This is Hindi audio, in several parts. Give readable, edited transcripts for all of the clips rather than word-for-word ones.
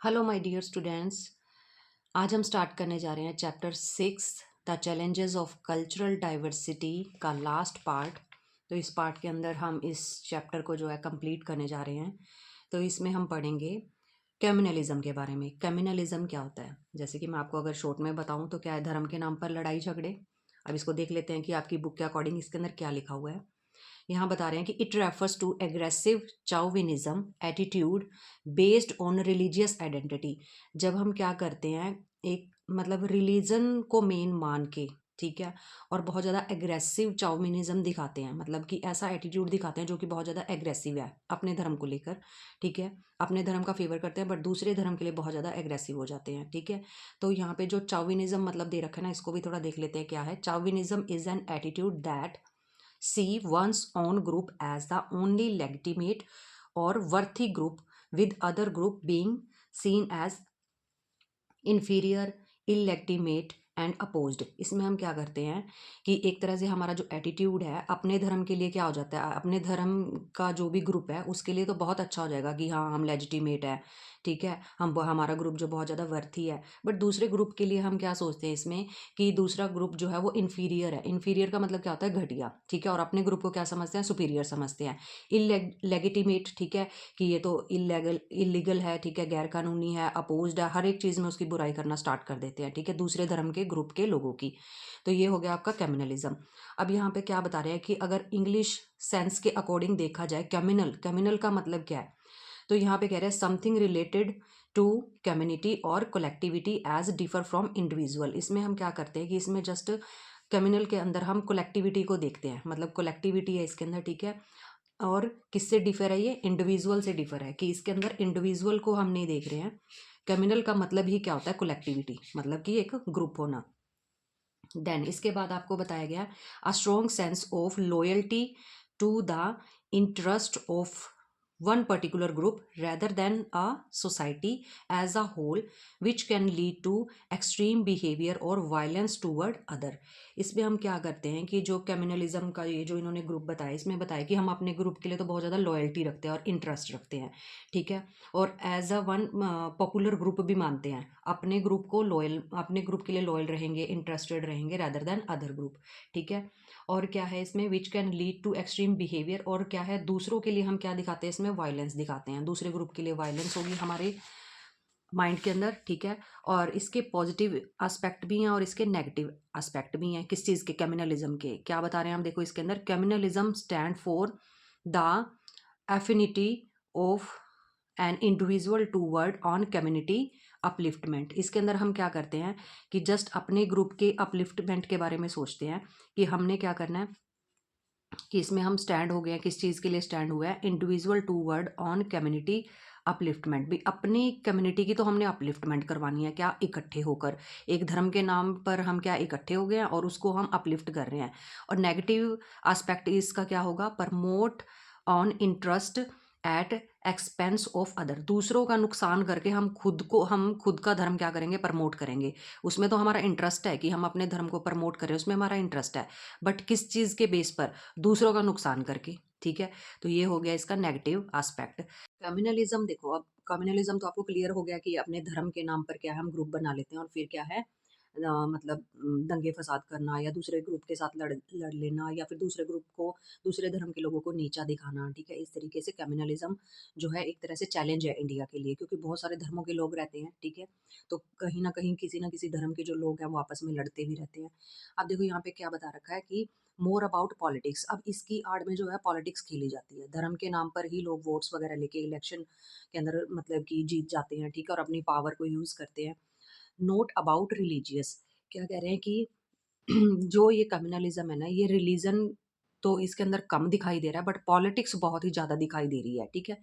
Hello my dear students. आज हम स्टार्ट करने जा रहे हैं chapter 6 the challenges of cultural diversity का लास्ट पार्ट। तो इस पार्ट के अंदर हम इस चैप्टर को जो है कंप्लीट करने जा रहे हैं। तो इसमें हम पढ़ेंगे कम्युनलिज्म के बारे में। कम्युनलिज्म क्या होता है, जैसे कि मैं आपको अगर शॉर्ट में बताऊं तो क्या है, धर्म के नाम पर लड़ाई झगड़े। अब इसको देख लेते हैं कि आपकी बुक के अकॉर्डिंग इसके अंदर क्या लिखा हुआ है। यहाँ बता रहे हैं कि it refers to aggressive chauvinism attitude based on religious identity. जब हम क्या करते हैं, एक मतलब रिलीजन को मेन मान के, ठीक है, और बहुत ज़्यादा एग्रेसिव चाउविनिज्म दिखाते हैं, मतलब कि ऐसा एटीट्यूड दिखाते हैं जो कि बहुत ज़्यादा एग्रेसिव है अपने धर्म को लेकर। ठीक है, अपने धर्म का फेवर करते हैं बट दूसरे धर्म के लिए बहुत ज़्यादा एग्रेसिव हो जाते हैं। ठीक है, तो यहाँ पे जो चाउविनिज्म मतलब दे रखा है ना, इसको भी थोड़ा देख लेते हैं क्या है। Chauvinism is an attitude that see one's own group as the only legitimate or worthy group, with other group being seen as inferior, illegitimate and opposed. इसमें हम क्या करते हैं कि एक तरह से हमारा जो एटीट्यूड है अपने धर्म के लिए क्या हो जाता है, अपने धर्म का जो भी ग्रुप है उसके लिए तो बहुत अच्छा हो जाएगा कि हाँ हम लेजिटिमेट है, ठीक है, हम हमारा ग्रुप जो बहुत ज़्यादा वर्थी है। बट दूसरे ग्रुप के लिए हम क्या सोचते हैं इसमें कि दूसरा ग्रुप जो है वो इन्फीरियर है। इन्फीरियर का मतलब क्या होता है, घटिया। ठीक है, और अपने ग्रुप को क्या समझते हैं, सुपीरियर समझते हैं। इलेगिटिमेट, ठीक है, कि ये तो इलीगल है, ठीक है, गैर कानूनी है, अपोज्ड है, हर एक चीज़ में उसकी बुराई करना स्टार्ट कर देते हैं, ठीक है, दूसरे धर्म के ग्रुप के लोगों की। तो ये हो गया आपका कम्युनलिज्म। अब यहाँ पे क्या बता रहे हैं कि अगर इंग्लिश सेंस के अकॉर्डिंग देखा जाए, कम्युनल कम्युनल का मतलब क्या है, तो यहाँ पे कह रहे हैं समथिंग रिलेटेड टू कम्युनिटी और collectivity as differ from individual. इसमें हम क्या करते हैं कि इसमें जस्ट कम्युनल के अंदर हम कलेक्टिविटी को देखते हैं, मतलब कलेक्टिविटी है इसके अंदर, ठीक है, और किससे डिफर है, ये इंडिविजुअल से डिफर है, कि इसके अंदर इंडिविजुअल को हम नहीं देख रहे हैं। कम्युनल का मतलब ही क्या होता है, कलेक्टिविटी, मतलब कि एक ग्रुप होना। देन इसके बाद आपको बताया गया a strong sense of loyalty to the interest of one particular group rather than a society as a whole, which can lead to extreme behavior or violence toward other। इसमें हम क्या करते हैं कि जो कम्युनलिज्म का ये जो इन्होंने ग्रुप बताया, इसमें बताया कि हम अपने ग्रुप के लिए तो बहुत ज़्यादा लॉयल्टी रखते हैं और इंटरेस्ट रखते हैं, ठीक है, और as a one popular group भी मानते हैं, अपने ग्रुप को लॉयल, अपने ग्रुप के लिए लॉयल रहेंगे, इंटरेस्टेड रहेंगे रैदर देन अदर ग्रुप। ठीक है, और क्या है इसमें, which can lead to extreme behaviour, और क्या है दूसरों के लिए हम क्या दिखाते हैं इसमें, वायलेंस दिखाते हैं, दूसरे ग्रुप के लिए वायलेंस होगी हमारे माइंड के अंदर। ठीक है, और इसके पॉजिटिव एस्पेक्ट भी हैं और इसके नेगेटिव एस्पेक्ट भी हैं। किस चीज़ के, कम्युनलिज्म के। क्या बता रहे हैं हम, देखो इसके अंदर communalism stand for the affinity of an individual toward on community upliftment. इसके अंदर हम क्या करते हैं कि जस्ट अपने ग्रुप के अपलिफ्टमेंट के बारे में सोचते हैं कि हमने क्या करना है, कि इसमें हम स्टैंड हो गए हैं, किस चीज़ के लिए स्टैंड हुआ है, individual toward on community upliftment. भी अपनी कम्युनिटी की तो हमने अपलिफ्टमेंट करवानी है, क्या, इकट्ठे होकर, एक धर्म के नाम पर हम क्या इकट्ठे हो गए हैं और उसको हम अपलिफ्ट कर रहे हैं। और नेगेटिव एस्पेक्ट इसका क्या होगा, promote on interest eight expense of other. दूसरों का नुकसान करके हम खुद का धर्म क्या करेंगे, प्रमोट करेंगे। उसमें तो हमारा इंटरेस्ट है कि हम अपने धर्म को प्रमोट करें, उसमें हमारा इंटरेस्ट है, बट किस चीज़ के बेस पर, दूसरों का नुकसान करके। ठीक है, तो ये हो गया इसका नेगेटिव एस्पेक्ट। कम्युनलिज्म देखो, अब कम्युनलिज्म तो आपको क्लियर हो गया कि अपने धर्म के नाम पर क्या है, हम ग्रुप बना लेते हैं और फिर क्या है, मतलब दंगे फसाद करना या दूसरे ग्रुप के साथ लड़ लड़ लेना, या फिर दूसरे ग्रुप को, दूसरे धर्म के लोगों को नीचा दिखाना। ठीक है, इस तरीके से कम्युनलिज्म जो है एक तरह से चैलेंज है इंडिया के लिए, क्योंकि बहुत सारे धर्मों के लोग रहते हैं। ठीक है, तो कहीं ना कहीं किसी ना किसी धर्म के जो लोग हैं वो आपस में लड़ते भी रहते हैं। अब देखो यहाँ पे क्या बता रखा है कि मोर अबाउट पॉलिटिक्स। अब इसकी आड़ में जो है पॉलिटिक्स खेली जाती है, धर्म के नाम पर ही लोग वोट्स वगैरह लेके इलेक्शन के अंदर मतलब कि जीत जाते हैं। ठीक है, और अपनी पावर को यूज़ करते हैं। नोट अबाउट रिलीजियस, क्या कह रहे हैं कि जो ये कम्युनलिज्म है ना, ये रिलीजन तो इसके अंदर कम दिखाई दे रहा है, बट पॉलिटिक्स बहुत ही ज़्यादा दिखाई दे रही है। ठीक है,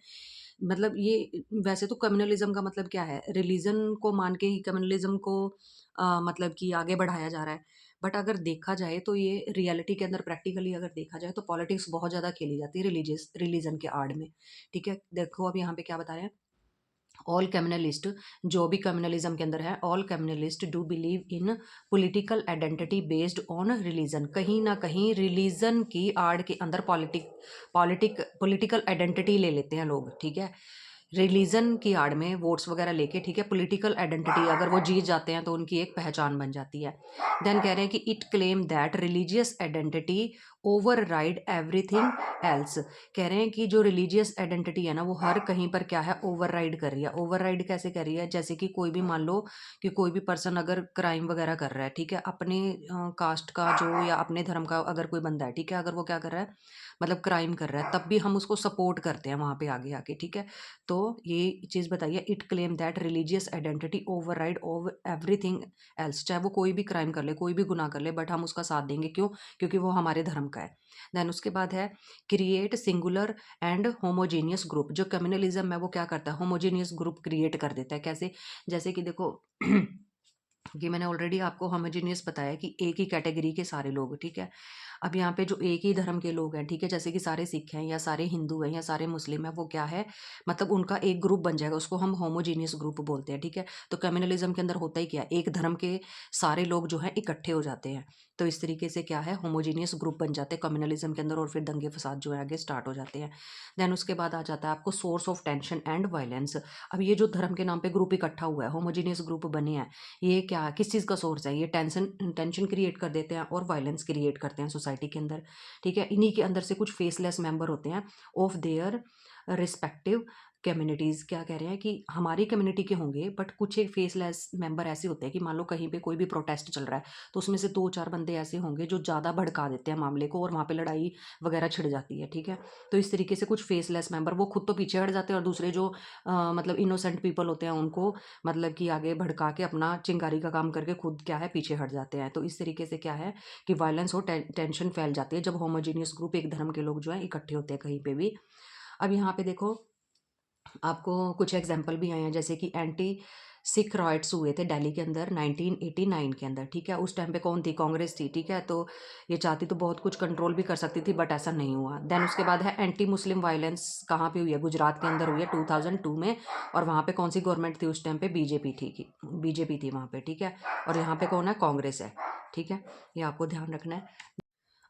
मतलब ये वैसे तो कम्युनलिज्म का मतलब क्या है, रिलीजन को मान के ही कम्युनलिज्म को मतलब कि आगे बढ़ाया जा रहा है। बट अगर देखा जाए तो ये रियलिटी के अंदर प्रैक्टिकली अगर देखा जाए तो पॉलिटिक्स बहुत ज़्यादा खेली जाती है रिलीजियस रिलीजन के आड़ में। ठीक है, देखो अब यहाँ पे क्या बता रहे हैं, ऑल कम्युनलिस्ट, जो भी कम्युनलिज्म के अंदर है, all communalist do believe in political identity based on religion. कहीं ना कहीं रिलीजन की आड़ के अंदर पॉलिटिकल आइडेंटिटी ले लेते हैं लोग। ठीक है, रिलीजन की आड़ में वोट्स वगैरह लेके, ठीक है, पॉलिटिकल आइडेंटिटी अगर वो जीत जाते हैं तो उनकी एक पहचान बन जाती है। देन कह रहे हैं कि it claim that religious identity over ride everything else. कह रहे हैं कि जो रिलीजियस आइडेंटिटी है ना वो हर कहीं पर क्या है, ओवर राइड कर रही है। ओवर राइड कैसे कर रही है, जैसे कि कोई भी मान लो कि कोई भी पर्सन अगर क्राइम वगैरह कर रहा है, ठीक है, अपने कास्ट का जो या अपने धर्म का अगर कोई बंदा है, ठीक है, अगर वो क्या कर रहा है, मतलब क्राइम कर रहा है, तब भी हम उसको सपोर्ट करते हैं वहां पे आगे आके, ठीक है। तो ये चीज़ बताइए, it claim that religious identity override over everything else. चाहे वो कोई भी क्राइम कर ले, कोई भी गुनाह कर ले, बट हम उसका साथ देंगे, क्यों? क्योंकि वो हमारे धर्म का है। देन उसके बाद है create singular and homogeneous group. जो कम्युनलिज्म है वो क्या करता है, होमोजीनियस ग्रुप क्रिएट कर देता है। कैसे? जैसे कि देखो कि मैंने ऑलरेडी आपको होमोजीनियस बताया कि एक ही कैटेगरी के सारे लोग, ठीक है। अब यहाँ पे जो एक ही धर्म के लोग हैं, ठीक है, जैसे कि सारे सिख हैं या सारे हिंदू हैं या सारे मुस्लिम हैं, वो क्या है, मतलब उनका एक ग्रुप बन जाएगा, उसको हम होमोजीनियस ग्रुप बोलते हैं, ठीक है। तो कम्युनलिज्म के अंदर होता ही क्या है, एक धर्म के सारे लोग जो हैं इकट्ठे हो जाते हैं, तो इस तरीके से क्या है, होमोजीनियस ग्रुप बन जाते हैं कम्युनलिज्म के अंदर, और फिर दंगे फसाद जो है आगे स्टार्ट हो जाते हैं। देन उसके बाद आ जाता है आपको source of tension and violence. अब ये जो धर्म के नाम पे ग्रुप इकट्ठा हुआ है, होमोजीनियस ग्रुप बने हैं, ये क्या, किस चीज़ का सोर्स है, ये टेंशन टेंशन क्रिएट कर देते हैं और वायलेंस क्रिएट करते हैं सोसाइटी के अंदर, ठीक है। इन्हीं के अंदर से कुछ फेसलेस मेंबर होते हैं ऑफ देयर रिस्पेक्टिव कम्युनिटीज़। क्या कह रहे हैं कि हमारी कम्युनिटी के होंगे, बट कुछ एक फेसलेस मेंबर ऐसे होते हैं कि मान लो कहीं पे कोई भी प्रोटेस्ट चल रहा है, तो उसमें से 2-4 बंदे ऐसे होंगे जो ज़्यादा भड़का देते हैं मामले को, और वहाँ पे लड़ाई वगैरह छिड़ जाती है, ठीक है। तो इस तरीके से कुछ फेसलेस मेंबर, वो खुद तो पीछे हट जाते हैं, और दूसरे जो मतलब इनोसेंट पीपल होते हैं उनको मतलब कि आगे भड़का के अपना चिंगारी का काम करके खुद क्या है, पीछे हट जाते हैं। तो इस तरीके से क्या है कि वायलेंस और टेंशन फैल जाती है जब होमोजीनियस ग्रुप, एक धर्म के लोग जो है इकट्ठे होते हैं कहीं पे भी। अब यहाँ पे देखो, आपको कुछ एग्जाम्पल भी आए हैं, जैसे कि एंटी सिख राइट्स हुए थे दिल्ली के अंदर 1989 के अंदर, ठीक है। उस टाइम पे कौन थी, कांग्रेस थी, ठीक है। तो ये चाहती तो बहुत कुछ कंट्रोल भी कर सकती थी, बट ऐसा नहीं हुआ। देन उसके बाद है एंटी मुस्लिम वायलेंस, कहाँ पे हुई है, गुजरात के अंदर हुई है 2002 में। और वहाँ पे कौन सी गवर्नमेंट थी उस टाइम पे, बीजेपी थी, बीजेपी थी वहाँ पे, ठीक है। और यहाँ पे कौन है, कांग्रेस है, ठीक है। ये आपको ध्यान रखना है।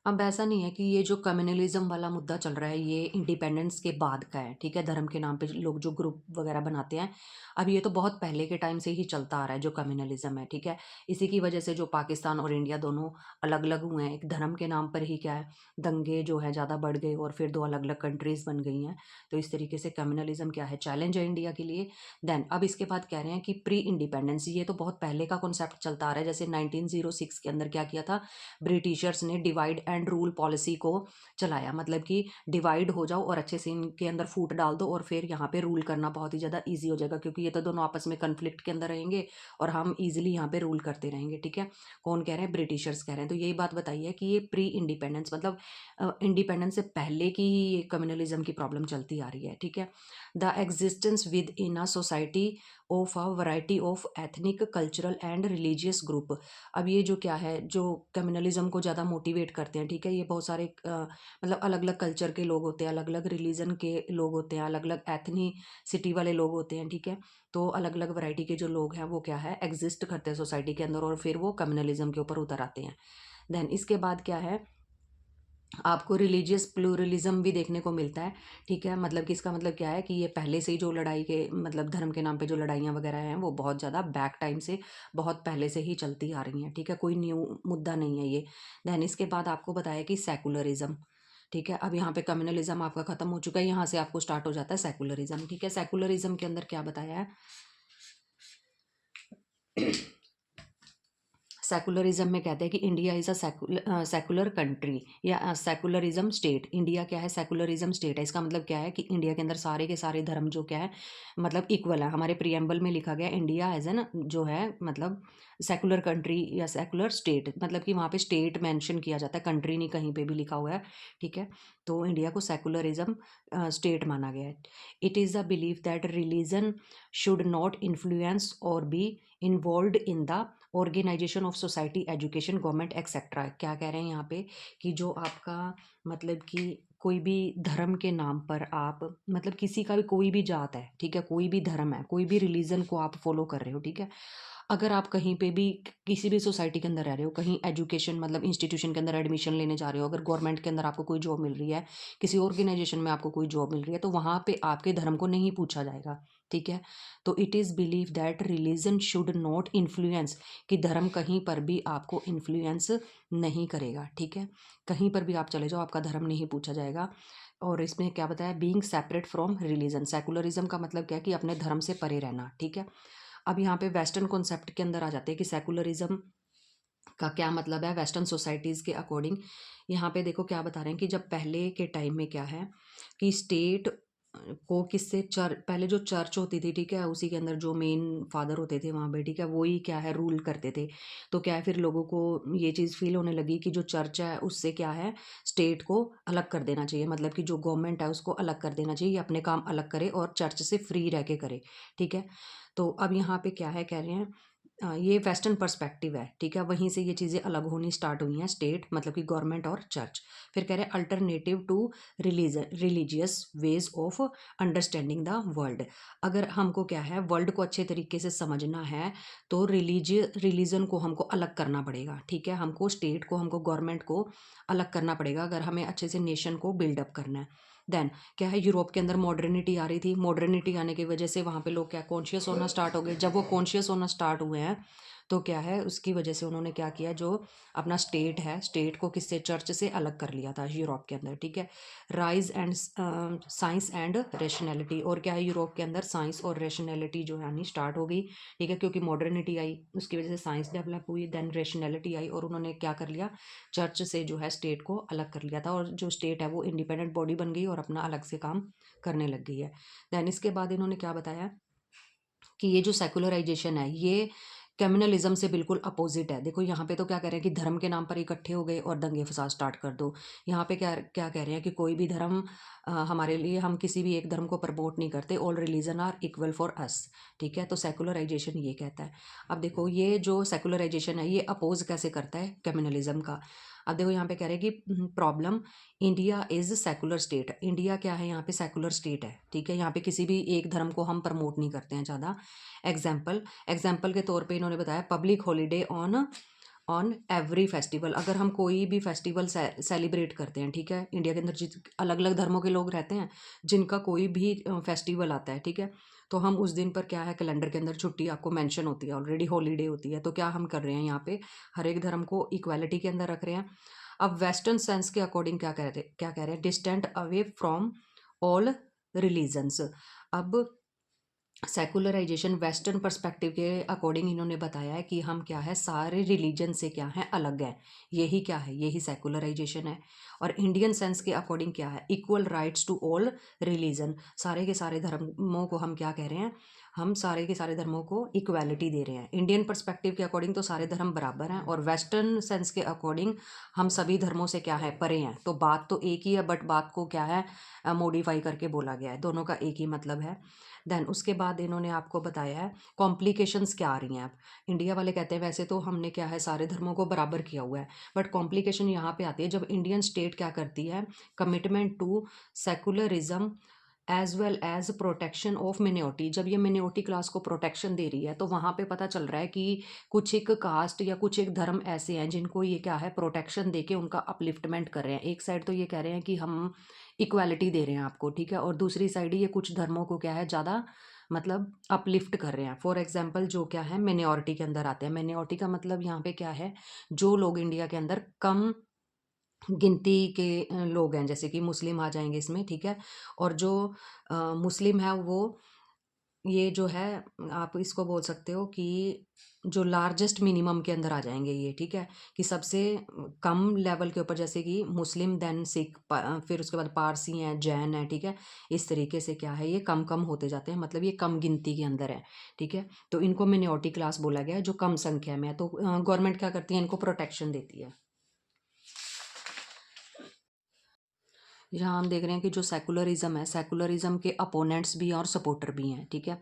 अब ऐसा नहीं है कि ये जो कम्युनलिज्म वाला मुद्दा चल रहा है ये इंडिपेंडेंस के बाद का है, ठीक है। धर्म के नाम पे लोग जो ग्रुप वगैरह बनाते हैं, अब ये तो बहुत पहले के टाइम से ही चलता आ रहा है जो कम्युनलिज्म है, ठीक है। इसी की वजह से जो पाकिस्तान और इंडिया दोनों अलग अलग हुए हैं, एक धर्म के नाम पर ही क्या है, दंगे जो है ज़्यादा बढ़ गए और फिर 2 अलग अलग कंट्रीज़ बन गई हैं। तो इस तरीके से कम्युनलिज्म क्या है, चैलेंज है इंडिया के लिए। देन अब इसके बाद कह रहे हैं कि प्री इंडिपेंडेंस, ये तो बहुत पहले का कॉन्सेप्ट चलता आ रहा है। जैसे 1906 के अंदर क्या किया था, ब्रिटिशर्स ने डिवाइड एंड रूल पॉलिसी को चलाया, मतलब कि डिवाइड हो जाओ और अच्छे से इनके अंदर फूट डाल दो, और फिर यहाँ पे रूल करना बहुत ही ज़्यादा ईजी हो जाएगा, क्योंकि ये तो दोनों आपस में कन्फ्लिक्ट के अंदर रहेंगे और हम ईजिली यहाँ पे रूल करते रहेंगे, ठीक है। कौन कह रहे हैं, ब्रिटिशर्स कह रहे हैं। तो यही बात बताइए कि ये प्री इंडिपेंडेंस मतलब इंडिपेंडेंस से पहले की ही ये कम्युनलिज्म की प्रॉब्लम चलती आ रही है, ठीक है। The existence with in a society of a variety of ethnic cultural and religious group. अब ये जो क्या है, जो कम्युनलिज्म को ज़्यादा मोटिवेट करते हैं, ठीक है, ये बहुत सारे मतलब अलग अलग कल्चर के लोग होते हैं, अलग अलग रिलीजन के लोग होते हैं, अलग अलग एथनिसिटी वाले लोग होते हैं, ठीक है। तो अलग अलग वैरायटी के जो लोग हैं वो क्या है, एग्जिस्ट करते हैं सोसाइटी के अंदर, और फिर वो कम्युनलिज्म के ऊपर उतर आते हैं। देन इसके बाद क्या है, आपको रिलीजियस प्लूरलिज्म भी देखने को मिलता है, ठीक है। मतलब कि इसका मतलब क्या है कि ये पहले से ही जो लड़ाई के मतलब धर्म के नाम पे जो लड़ाइयाँ वगैरह हैं वो बहुत ज़्यादा बैक टाइम से बहुत पहले से ही चलती आ रही हैं, ठीक है, कोई न्यू मुद्दा नहीं है ये। दैन इसके बाद आपको बताया कि सेकुलरिज्म, ठीक है। अब यहाँ पे कम्युनलिज्म आपका खत्म हो चुका है, यहाँ से आपको स्टार्ट हो जाता है सेकुलरिज्म, ठीक है। सेकुलरिज्म के अंदर क्या बताया है, सेकुलरिज्म में कहते हैं कि India is a secular country या सेकुलरिज्म स्टेट। इंडिया क्या है, सेकुलरिज्म स्टेट है। इसका मतलब क्या है कि इंडिया के अंदर सारे के सारे धर्म जो क्या है मतलब इक्वल है। हमारे प्रियम्बल में लिखा गया इंडिया एज एन जो है मतलब सेकुलर कंट्री या सेकुलर स्टेट, मतलब कि वहाँ पे स्टेट मेंशन किया जाता है, कंट्री नहीं कहीं पे भी लिखा हुआ है, ठीक है। तो इंडिया को सेकुलरिज्म स्टेट माना गया है। It is a belief that religion should not influence और be involve in the organisation of society, education, government etcetera. क्या कह रहे हैं यहाँ पे कि जो आपका मतलब कि कोई भी धर्म के नाम पर आप मतलब किसी का भी कोई भी जात है, ठीक है, कोई भी धर्म है, कोई भी रिलीजन को आप फॉलो कर रहे हो, ठीक है। अगर आप कहीं पे भी किसी भी सोसाइटी के अंदर रह रहे हो, कहीं एजुकेशन मतलब इंस्टीट्यूशन के अंदर एडमिशन लेने जा रहे हो, अगर गवर्नमेंट के अंदर आपको कोई जॉब मिल रही है, किसी ऑर्गेनाइजेशन में आपको कोई जॉब मिल रही है, तो वहाँ पे आपके धर्म को नहीं पूछा जाएगा, ठीक है। तो it is believe that religion should not influence, कि धर्म कहीं पर भी आपको इन्फ्लुएंस नहीं करेगा, ठीक है। कहीं पर भी आप चले जाओ, आपका धर्म नहीं पूछा जाएगा। और इसमें क्या बताया, being separate from religion, secularism का मतलब क्या है कि अपने धर्म से परे रहना, ठीक है। अब यहाँ पे वेस्टर्न कॉन्सेप्ट के अंदर आ जाते हैं कि सेकुलरिज्म का क्या मतलब है वेस्टर्न सोसाइटीज़ के अकॉर्डिंग। यहाँ पे देखो क्या बता रहे हैं कि जब पहले के टाइम में क्या है कि स्टेट को किससे पहले जो चर्च होती थी, ठीक है, उसी के अंदर जो मेन फादर होते थे वहाँ पे, ठीक है, वही क्या है रूल करते थे। तो क्या है, फिर लोगों को ये चीज़ फील होने लगी कि जो चर्च है उससे क्या है स्टेट को अलग कर देना चाहिए, मतलब कि जो गवर्नमेंट है उसको अलग कर देना चाहिए, ये अपने काम अलग करे और चर्च से फ्री रह के करे, ठीक है। तो अब यहाँ पे क्या है कह रहे हैं, ये वेस्टर्न पर्सपेक्टिव है, ठीक है, वहीं से ये चीज़ें अलग होनी स्टार्ट हुई हैं, स्टेट मतलब कि गवर्नमेंट और चर्च। फिर कह रहे हैं alternative to religious ways of understanding the world. अगर हमको क्या है वर्ल्ड को अच्छे तरीके से समझना है तो रिलीजन को हमको अलग करना पड़ेगा, ठीक है, हमको स्टेट को हमको गवर्नमेंट को अलग करना पड़ेगा अगर हमें अच्छे से नेशन को बिल्डअप करना है। देन क्या है, यूरोप के अंदर मॉडर्निटी आ रही थी, मॉडर्निटी आने की वजह से वहाँ पे लोग क्या कॉन्शियस होना स्टार्ट हो गए। जब वो कॉन्शियस होना स्टार्ट हुए हैं तो क्या है उसकी वजह से उन्होंने क्या किया, जो अपना स्टेट है, स्टेट को किससे चर्च से अलग कर लिया था यूरोप के अंदर, ठीक है। Rise and science and rationality, और क्या है यूरोप के अंदर साइंस और रेशनैलिटी जो है आनी स्टार्ट हो गई, ठीक है, क्योंकि मॉडर्निटी आई उसकी वजह से साइंस डेवलप हुई, देन रेशनैलिटी आई और उन्होंने क्या कर लिया, चर्च से जो है स्टेट को अलग कर लिया था, और जो स्टेट है वो इंडिपेंडेंट बॉडी बन गई और अपना अलग से काम करने लग गई है। देन इसके बाद इन्होंने क्या बताया कि ये जो सेकुलराइजेशन है ये कम्युनलिज्म से बिल्कुल अपोजिट है। देखो यहाँ पे तो क्या कह रहे हैं कि धर्म के नाम पर इकट्ठे हो गए और दंगे फसाद स्टार्ट कर दो। यहाँ पे क्या क्या कह रहे हैं कि कोई भी धर्म हमारे लिए, हम किसी भी एक धर्म को प्रमोट नहीं करते, all religion are equal for us, ठीक है। तो सेकुलराइजेशन ये कहता है। अब देखो ये जो सेकुलराइजेशन है ये अपोज कैसे करता है कम्युनलिज्म का। अब देखो यहाँ पे कह रहे हैं कि problem, India is secular state, India क्या है यहाँ पे सेकुलर स्टेट है, ठीक है, यहाँ पे किसी भी एक धर्म को हम प्रमोट नहीं करते हैं ज़्यादा। एग्जाम्पल के तौर पे इन्होंने बताया public holiday on every festival, अगर हम कोई भी फेस्टिवल सेलिब्रेट करते हैं, ठीक है, इंडिया के अंदर जिस अलग अलग धर्मों के लोग रहते हैं, जिनका कोई भी फेस्टिवल आता है, ठीक है, तो हम उस दिन पर क्या है कैलेंडर के अंदर छुट्टी आपको मेंशन होती है, ऑलरेडी हॉलीडे होती है, तो क्या हम कर रहे हैं यहाँ पे हर एक धर्म को इक्वालिटी के अंदर रख रहे हैं। अब वेस्टर्न सेंस के अकॉर्डिंग क्या कह रहे हैं, distant away from all religions. अब सेकुलराइजेशन वेस्टर्न पर्सपेक्टिव के अकॉर्डिंग इन्होंने बताया है कि हम क्या है सारे रिलीजन से क्या है अलग है, यही क्या है, यही सेकुलराइजेशन है। और इंडियन सेंस के अकॉर्डिंग क्या है, equal rights to all religion, सारे के सारे धर्मों को हम क्या कह रहे हैं, हम सारे के सारे धर्मों को इक्वालिटी दे रहे हैं। इंडियन पर्सपेक्टिव के अकॉर्डिंग तो सारे धर्म बराबर हैं, और वेस्टर्न सेंस के अकॉर्डिंग हम सभी धर्मों से क्या है परे हैं। तो बात तो एक ही है, बट बात को क्या है मॉडिफाई करके बोला गया है, दोनों का एक ही मतलब है। देन उसके बाद इन्होंने आपको बताया है कॉम्प्लिकेशंस क्या आ रही हैं। अब इंडिया वाले कहते हैं वैसे तो हमने क्या है सारे धर्मों को बराबर किया हुआ है, बट कॉम्प्लिकेशन यहाँ पे आती है जब इंडियन स्टेट क्या करती है, commitment to secularism as well as protection of minority, जब ये मिनोरिटी क्लास को प्रोटेक्शन दे रही है तो वहाँ पे पता चल रहा है कि कुछ एक कास्ट या कुछ एक धर्म ऐसे हैं जिनको ये क्या है प्रोटेक्शन दे के उनका अपलिफ्टमेंट कर रहे हैं। एक साइड तो ये कह रहे हैं कि हम इक्वालिटी दे रहे हैं आपको, ठीक है, और दूसरी साइड ये कुछ धर्मों को क्या है ज़्यादा मतलब अपलिफ्ट कर रहे हैं। फॉर एग्जाम्पल जो क्या है मिनोरिटी के अंदर आते हैं, मिनोरिटी का मतलब यहाँ पे क्या है, जो लोग इंडिया के अंदर कम गिनती के लोग हैं, जैसे कि मुस्लिम आ जाएंगे इसमें, ठीक है, और जो मुस्लिम है वो ये जो है आप इसको बोल सकते हो कि जो लार्जेस्ट मिनिमम के अंदर आ जाएंगे ये, ठीक है, कि सबसे कम लेवल के ऊपर जैसे कि मुस्लिम, देन सिख, फिर उसके बाद पारसी हैं, जैन है, ठीक है, इस तरीके से क्या है ये कम कम होते जाते हैं, मतलब ये कम गिनती के अंदर है, ठीक है। तो इनको मिनोरिटी क्लास बोला गया है जो कम संख्या में है, तो गवर्नमेंट क्या करती है इनको प्रोटेक्शन देती है। यहाँ हम देख रहे हैं कि जो सेकुलरिज्म है, सेकुलरिज्म के अपोनेंट्स भी हैं और सपोर्टर भी हैं, ठीक है।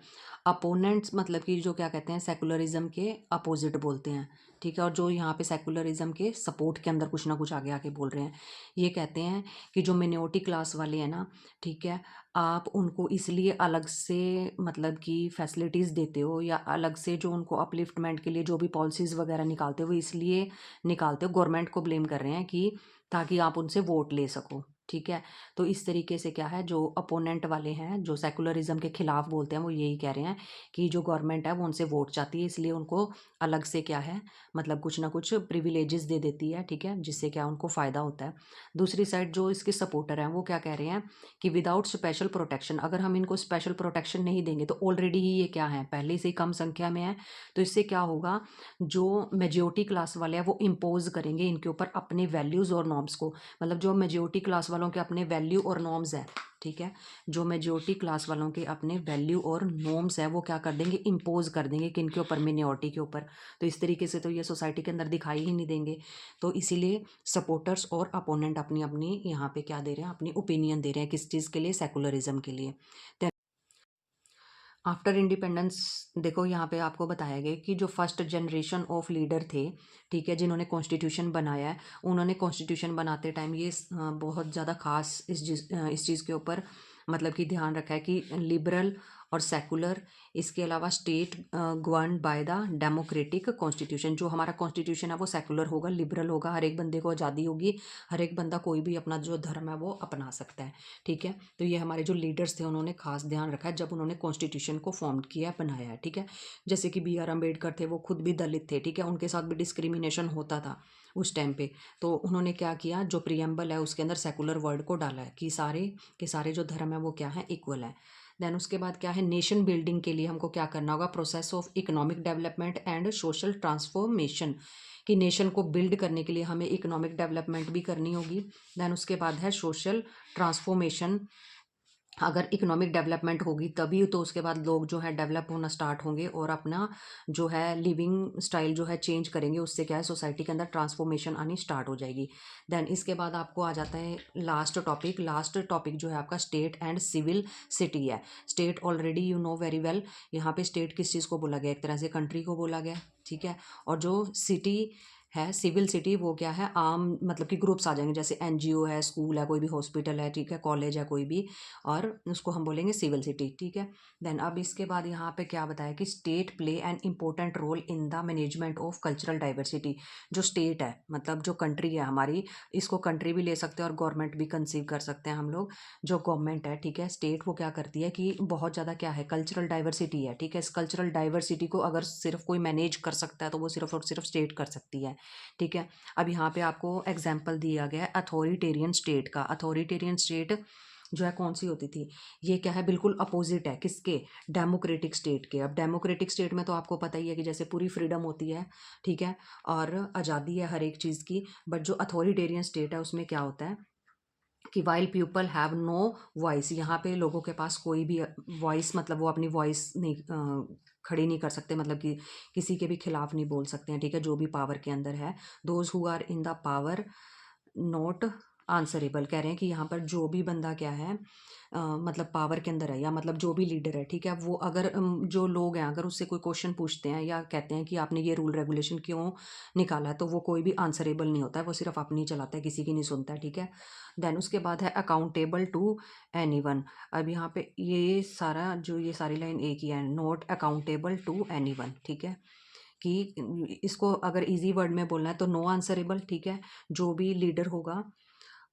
अपोनेंट्स मतलब कि जो क्या कहते हैं सेकुलरिज्म के अपोजिट बोलते हैं, ठीक है। और जो यहाँ पे सेकुलरिज्म के सपोर्ट के अंदर कुछ ना कुछ आगे आके बोल रहे हैं, ये कहते हैं कि जो मिनोरिटी क्लास वाले हैं ना, ठीक है, आप उनको इसलिए अलग से मतलब कि फैसिलिटीज़ देते हो या अलग से जो उनको अपलिफ्टमेंट के लिए जो भी पॉलिसीज़ वगैरह निकालते हो वो इसलिए निकालते हो, गवर्नमेंट को ब्लेम कर रहे हैं कि ताकि आप उनसे वोट ले सको, ठीक है। तो इस तरीके से क्या है, जो अपोनेंट वाले हैं जो सेकुलरिज्म के खिलाफ बोलते हैं वो यही कह रहे हैं कि जो गवर्नमेंट है वो उनसे वोट चाहती है, इसलिए उनको अलग से क्या है मतलब कुछ ना कुछ प्रिविलेजेस दे देती है, ठीक है, जिससे क्या उनको फ़ायदा होता है। दूसरी साइड जो इसके सपोर्टर हैं वो क्या कह रहे हैं कि विदाउट स्पेशल प्रोटेक्शन, अगर हम इनको स्पेशल प्रोटेक्शन नहीं देंगे तो ऑलरेडी ही ये क्या है पहले से ही कम संख्या में है, तो इससे क्या होगा, जो मेजोरिटी क्लास वाले हैं वो इम्पोज करेंगे इनके ऊपर अपने वैल्यूज़ और नॉर्म्स को। मतलब जो मेजोरिटी क्लास वालों के अपने वैल्यू और नॉर्म्स हैं, ठीक है, जो मेजोरिटी क्लास वालों के अपने वैल्यू और नॉर्म्स हैं वो क्या कर देंगे, इम्पोज कर देंगे किन के ऊपर, मिनोरिटी के ऊपर। तो इस तरीके से तो ये सोसाइटी के अंदर दिखाई ही नहीं देंगे। तो इसीलिए सपोर्टर्स और अपोनेंट अपनी अपनी यहाँ पे क्या दे रहे हैं, अपनी ओपिनियन दे रहे हैं, किस चीज़ के लिए, सेकुलरिज्म के लिए। आफ्टर इंडिपेंडेंस देखो यहाँ पे आपको बताया गया कि जो फर्स्ट जनरेशन ऑफ लीडर थे, ठीक है, जिन्होंने कॉन्स्टिट्यूशन बनाया है, उन्होंने कॉन्स्टिट्यूशन बनाते टाइम ये बहुत ज़्यादा खास इस चीज़ के ऊपर मतलब कि ध्यान रखा है कि लिबरल और सेकुलर, इसके अलावा state govern by the democratic constitution. जो हमारा कॉन्स्टिट्यूशन है वो सेकुलर होगा, लिबरल होगा, हर एक बंदे को आज़ादी होगी, हर एक बंदा कोई भी अपना जो धर्म है वो अपना सकता है, ठीक है। तो ये हमारे जो लीडर्स थे उन्होंने खास ध्यान रखा है जब उन्होंने कॉन्स्टिट्यूशन को फॉर्म किया, बनाया है, ठीक है। जैसे कि बी आर अम्बेडकर थे, वो खुद भी दलित थे, ठीक है, उनके साथ भी डिस्क्रिमिनेशन होता था उस टाइम पे। तो उन्होंने क्या किया, जो प्रियम्बल है उसके अंदर सेकुलर वर्ड को डाला है कि सारे के सारे जो धर्म है वो क्या है, इक्वल है। देन उसके बाद क्या है, नेशन बिल्डिंग के लिए हमको क्या करना होगा, process of economic development and social transformation, कि नेशन को बिल्ड करने के लिए हमें इकोनॉमिक डेवलपमेंट भी करनी होगी। देन उसके बाद है सोशल ट्रांसफॉर्मेशन, अगर इकोनॉमिक डेवलपमेंट होगी तभी तो उसके बाद लोग जो है डेवलप होना स्टार्ट होंगे और अपना जो है लिविंग स्टाइल जो है चेंज करेंगे, उससे क्या है सोसाइटी के अंदर ट्रांसफॉर्मेशन आनी स्टार्ट हो जाएगी। देन इसके बाद आपको आ जाता है लास्ट टॉपिक जो है आपका स्टेट एंड सिविल सिटी है। State already you know very well, यहाँ पे स्टेट किस चीज़ को बोला गया, एक तरह से कंट्री को बोला गया, ठीक है। और जो सिटी है, सिविल सिटी, वो क्या है, आम मतलब कि ग्रुप्स आ जाएंगे, जैसे एनजीओ है, स्कूल है, कोई भी हॉस्पिटल है, ठीक है, कॉलेज है कोई भी, और उसको हम बोलेंगे सिविल सिटी, ठीक है। देन अब इसके बाद यहाँ पे क्या बताया कि state play an important role in the management of cultural diversity. जो स्टेट है मतलब जो कंट्री है हमारी, इसको कंट्री भी ले सकते हैं और गवर्नमेंट भी कंसीव कर सकते हैं हम लोग। जो गवर्नमेंट है, ठीक है, स्टेट वो क्या करती है कि बहुत ज़्यादा क्या है, कल्चरल डाइवर्सिटी है, ठीक है, इस कल्चरल डाइवर्सिटी को अगर सिर्फ कोई मैनेज कर सकता है तो वो सिर्फ और सिर्फ स्टेट कर सकती है, ठीक है। अब यहाँ पे आपको एग्जाम्पल दिया गया है अथॉरिटेरियन स्टेट का। अथॉरिटेरियन स्टेट जो है कौन सी होती थी, ये क्या है, बिल्कुल अपोजिट है किसके, डेमोक्रेटिक स्टेट के। अब डेमोक्रेटिक स्टेट में तो आपको पता ही है कि जैसे पूरी फ्रीडम होती है, ठीक है, और आज़ादी है हर एक चीज़ की। बट जो अथॉरिटेरियन स्टेट है उसमें क्या होता है कि while people have no voice, यहाँ पे लोगों के पास कोई भी वॉइस मतलब वो अपनी वॉइस नहीं खड़ी नहीं कर सकते, मतलब कि किसी के भी खिलाफ नहीं बोल सकते हैं, ठीक है, जो भी पावर के अंदर है। Those who are in the power not answerable, कह रहे हैं कि यहाँ पर जो भी बंदा क्या है मतलब पावर के अंदर है या मतलब जो भी लीडर है, ठीक है, वो अगर जो लोग हैं अगर उससे कोई क्वेश्चन पूछते हैं या कहते हैं कि आपने ये रूल रेगुलेशन क्यों निकाला है, तो वो कोई भी आंसरेबल नहीं होता है, वो सिर्फ अपनी चलाता है, किसी की नहीं सुनता है, ठीक है। देन उसके बाद है अकाउंटेबल टू एनीवन। अब यहाँ पे ये सारा जो ये सारी लाइन एक ही है, नॉट अकाउंटेबल टू एनीवन, ठीक है, कि इसको अगर इजी वर्ड में बोलना है तो नो आंसरेबल, ठीक है, जो भी लीडर होगा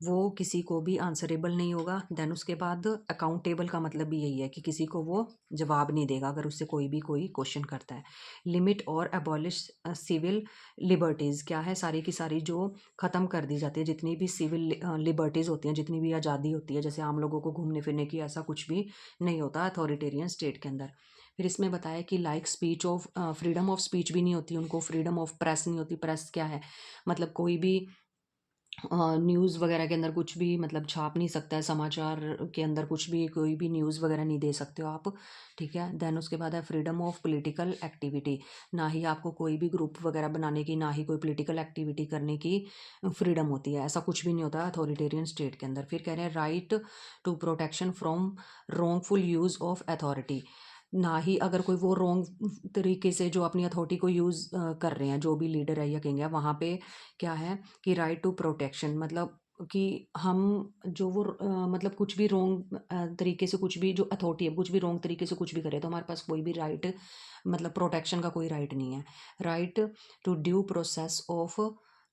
वो किसी को भी आंसरेबल नहीं होगा। देन उसके बाद अकाउंटेबल का मतलब भी यही है कि किसी को वो जवाब नहीं देगा अगर उससे कोई भी कोई क्वेश्चन करता है। लिमिट और अबॉलिश सिविल लिबर्टीज़, क्या है, सारी की सारी जो ख़त्म कर दी जाती है, जितनी भी सिविल लिबर्टीज़ होती हैं, जितनी भी आज़ादी होती है, जैसे आम लोगों को घूमने फिरने की, ऐसा कुछ भी नहीं होता अथॉरिटेरियन स्टेट के अंदर। फिर इसमें बताया कि like speech of freedom of speech भी नहीं होती उनको, फ्रीडम ऑफ प्रेस नहीं होती। प्रेस क्या है, मतलब कोई भी न्यूज़ वगैरह के अंदर कुछ भी मतलब छाप नहीं सकता है, समाचार के अंदर कुछ भी कोई भी न्यूज़ वगैरह नहीं दे सकते हो आप, ठीक है। देन उसके बाद है फ्रीडम ऑफ पॉलिटिकल एक्टिविटी, ना ही आपको कोई भी ग्रुप वगैरह बनाने की, ना ही कोई पॉलिटिकल एक्टिविटी करने की फ्रीडम होती है, ऐसा कुछ भी नहीं होता अथॉरिटेरियन स्टेट के अंदर। फिर कह रहे हैं right to protection from wrongful use of authority. ना ही अगर कोई वो रॉन्ग तरीके से जो अपनी अथॉरिटी को यूज़ कर रहे हैं, जो भी लीडर है या किंग है, वहाँ पे क्या है कि राइट टू प्रोटेक्शन, मतलब कि हम जो वो मतलब कुछ भी रॉन्ग तरीके से, कुछ भी जो अथॉरिटी है कुछ भी रॉन्ग तरीके से कुछ भी करे, तो हमारे पास कोई भी राइट, मतलब प्रोटेक्शन का कोई राइट नहीं है। Right to due process of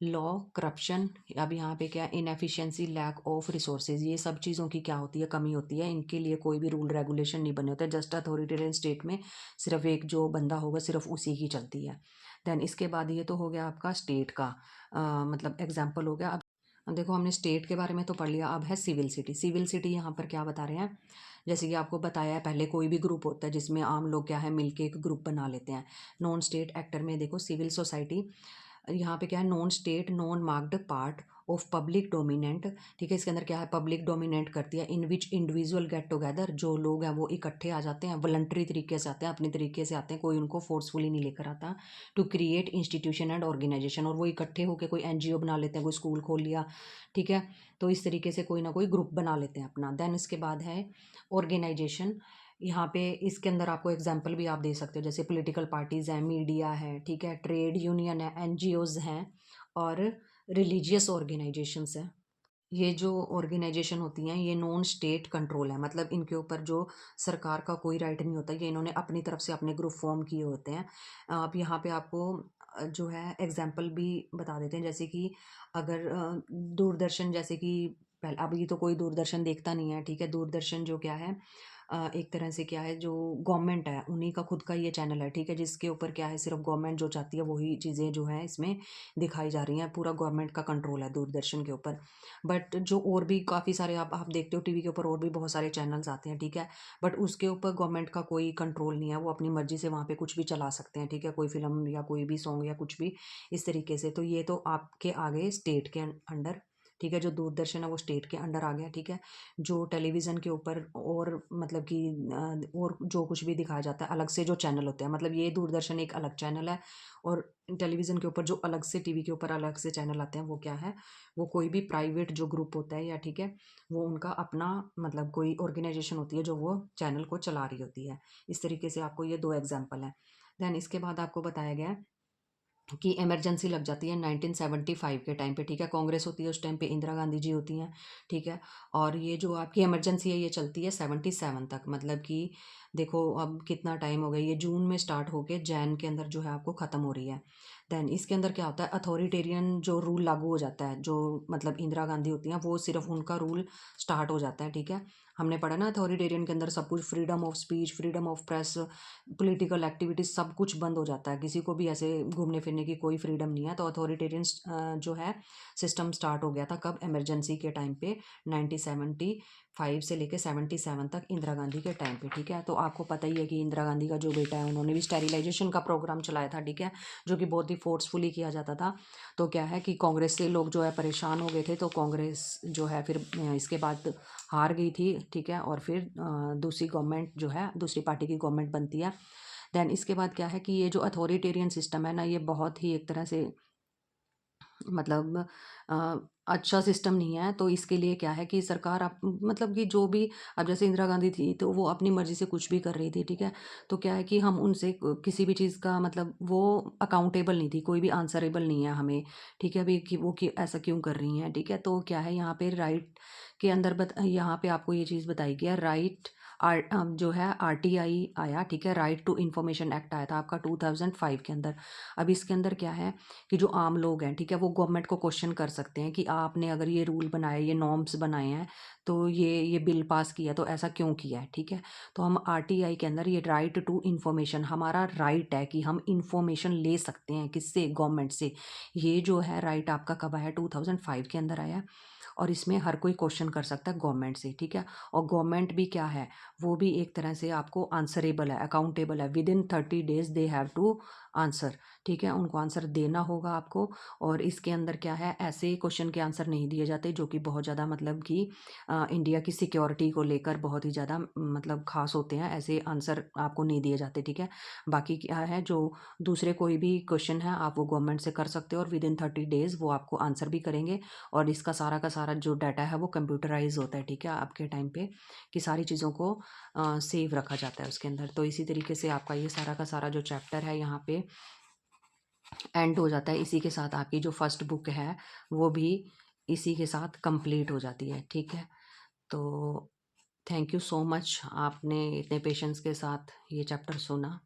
law, corruption, अब यहाँ पे क्या, इनएफिशिएंसी, लैक ऑफ रिसोर्सेज, ये सब चीज़ों की क्या होती है, कमी होती है। इनके लिए कोई भी रूल रेगुलेशन नहीं बने होते। जस्ट अथॉरिटेरियन स्टेट में सिर्फ एक जो बंदा होगा सिर्फ उसी की चलती है। देन इसके बाद ये तो हो गया आपका स्टेट का मतलब एग्जाम्पल हो गया। अब देखो हमने स्टेट के बारे में तो पढ़ लिया, अब है सिविल सिटी। सिविल सिटी यहाँ पर क्या बता रहे हैं, जैसे कि आपको बताया है पहले, कोई भी ग्रुप होता है जिसमें आम लोग क्या है मिलके एक ग्रुप बना लेते हैं। नॉन स्टेट एक्टर में देखो सिविल सोसाइटी, यहाँ पे क्या है, non state non marked part of public dominant, ठीक है। इसके अंदर क्या है, पब्लिक डोमिनेंट करती है, इन विच इंडिविजुअल गेट टुगेदर, जो लोग हैं वो इकट्ठे आ जाते हैं, वॉलंटरी तरीके से आते हैं, अपने तरीके से आते हैं, कोई उनको फोर्सफुली नहीं लेकर आता। To create institution and organisation, और वो इकट्ठे होकर कोई एनजीओ बना लेते हैं, कोई स्कूल खोल लिया, ठीक है। तो इस तरीके से कोई ना कोई ग्रुप बना लेते हैं अपना। देन इसके बाद है ऑर्गेनाइजेशन। यहाँ पे इसके अंदर आपको एग्जाम्पल भी आप दे सकते हो, जैसे पॉलिटिकल पार्टीज़ हैं, मीडिया है, ठीक है, ट्रेड यूनियन है, एनजीओज हैं, और रिलीजियस ऑर्गेनाइजेशंस हैं। ये जो ऑर्गेनाइजेशन होती हैं ये नॉन स्टेट कंट्रोल है, मतलब इनके ऊपर जो सरकार का कोई राइट नहीं होता, ये इन्होंने अपनी तरफ से अपने ग्रुप फॉर्म किए होते हैं। आप यहाँ पे आपको जो है एग्जाम्पल भी बता देते हैं, जैसे कि अगर दूरदर्शन, जैसे कि पहले, अभी तो कोई दूरदर्शन देखता नहीं है, ठीक है। दूरदर्शन जो क्या है एक तरह से क्या है, जो गवर्नमेंट है उन्हीं का खुद का ये चैनल है, ठीक है, जिसके ऊपर क्या है सिर्फ गवर्नमेंट जो चाहती है वही चीज़ें जो है इसमें दिखाई जा रही हैं। पूरा गवर्नमेंट का कंट्रोल है दूरदर्शन के ऊपर। बट जो और भी काफ़ी सारे आप देखते हो टीवी के ऊपर और भी बहुत सारे चैनल्स आते हैं, ठीक है, बट उसके ऊपर गवर्नमेंट का कोई कंट्रोल नहीं है, वो अपनी मर्जी से वहाँ पे कुछ भी चला सकते हैं, ठीक है, कोई फिल्म या कोई भी सॉन्ग या कुछ भी इस तरीके से। तो ये तो आपके आगे स्टेट के अंडर, ठीक है, जो दूरदर्शन है वो स्टेट के अंडर आ गया, ठीक है। जो टेलीविज़न के ऊपर और मतलब कि और जो कुछ भी दिखाया जाता है अलग से जो चैनल होते हैं, मतलब ये दूरदर्शन एक अलग चैनल है, और टेलीविज़न के ऊपर जो अलग से टीवी के ऊपर अलग से चैनल आते हैं वो क्या है, वो कोई भी प्राइवेट जो ग्रुप होता है या, ठीक है, वो उनका अपना मतलब कोई ऑर्गेनाइजेशन होती है जो वो चैनल को चला रही होती है। इस तरीके से आपको ये 2 एग्ज़ाम्पल हैं। देन इसके बाद आपको बताया गया है कि इमरजेंसी लग जाती है 1975 के टाइम पे, ठीक है। कांग्रेस होती है उस टाइम पे, इंदिरा गांधी जी होती हैं, ठीक है। और ये जो आपकी इमरजेंसी है ये चलती है 77 तक, मतलब कि देखो अब कितना टाइम हो गया, ये जून में स्टार्ट होके जैन के अंदर जो है आपको ख़त्म हो रही है। देन इसके अंदर क्या होता है, अथॉरिटेरियन जो रूल लागू हो जाता है, जो मतलब इंदिरा गांधी होती हैं वो सिर्फ उनका रूल स्टार्ट हो जाता है, ठीक है। हमने पढ़ा ना अथॉरिटेरियन के अंदर सब कुछ, freedom of speech, freedom of press, political activities सब कुछ बंद हो जाता है, किसी को भी ऐसे घूमने फिरने की कोई फ्रीडम नहीं है। तो अथॉरिटेरियन जो है सिस्टम स्टार्ट हो गया था कब, इमरजेंसी के टाइम पे, 1975 से लेके 77 तक इंदिरा गांधी के टाइम पे, ठीक है। तो आपको पता ही है कि इंदिरा गांधी का जो बेटा है उन्होंने भी स्टेरिलाइजेशन का प्रोग्राम चलाया था, ठीक है, जो कि बहुत ही फोर्सफुली किया जाता था। तो क्या है कि कांग्रेस से लोग जो है परेशान हो गए थे, तो कांग्रेस जो है फिर इसके बाद हार गई थी, ठीक है, और फिर दूसरी गवर्नमेंट जो है, दूसरी पार्टी की गवर्नमेंट बनती है। देन इसके बाद क्या है कि ये जो अथॉरिटेरियन सिस्टम है ना, ये बहुत ही एक तरह से मतलब अ, अच्छा सिस्टम नहीं है। तो इसके लिए क्या है कि सरकार आप मतलब कि जो भी, अब जैसे इंदिरा गांधी थी तो वो अपनी मर्जी से कुछ भी कर रही थी, ठीक है। तो क्या है कि हम उनसे किसी भी चीज़ का मतलब वो अकाउंटेबल नहीं थी, कोई भी आंसरेबल नहीं है हमें, ठीक है, अभी कि वो कि ऐसा क्यों कर रही हैं, ठीक है। तो क्या है यहाँ पे राइट के अंदर यहाँ पे आपको ये चीज़ बताई गई है, राइट जो है आरटीआई आया, ठीक है, राइट टू इन्फॉर्मेशन एक्ट आया था आपका 2005 के अंदर। अब इसके अंदर क्या है कि जो आम लोग हैं, ठीक है, वो गवर्नमेंट को क्वेश्चन कर सकते हैं कि आपने अगर ये रूल बनाए, ये नॉर्म्स बनाए हैं, तो ये बिल पास किया, तो ऐसा क्यों किया है, ठीक है। तो हम आरटीआई के अंदर ये राइट टू इन्फॉर्मेशन, हमारा राइट है कि हम इन्फॉर्मेशन ले सकते हैं, किससे, गवर्नमेंट से। ये जो है राइट आपका कब आया, 2005 के अंदर आया। और इसमें हर कोई क्वेश्चन कर सकता है गवर्नमेंट से, ठीक है। और गवर्नमेंट भी क्या है, वो भी एक तरह से आपको आंसरेबल है, अकाउंटेबल है, within 30 days they have to answer, ठीक है, उनको आंसर देना होगा आपको। और इसके अंदर क्या है, ऐसे क्वेश्चन के आंसर नहीं दिए जाते जो कि बहुत ज़्यादा मतलब कि इंडिया की सिक्योरिटी को लेकर बहुत ही ज़्यादा मतलब खास होते हैं, ऐसे आंसर आपको नहीं दिए जाते, ठीक है। बाकी क्या है, जो दूसरे कोई भी क्वेश्चन है आप वो गवर्नमेंट से कर सकते हो, और विद इन 30 डेज वो आपको आंसर भी करेंगे, और इसका सारा का सारा सारा जो डाटा है वो कंप्यूटराइज़ होता है, ठीक है? आपके टाइम पे कि सारी चीज़ों को सेव रखा जाता है उसके अंदर। तो इसी तरीके से आपका ये सारा का सारा जो चैप्टर है यहाँ पे एंड हो जाता है। इसी के साथ आपकी जो फर्स्ट बुक है वो भी इसी के साथ कंप्लीट हो जाती है, ठीक है? तो थैंक यू सो मच, आपने इतने पेशेंस के साथ ये चैप्टर सुना।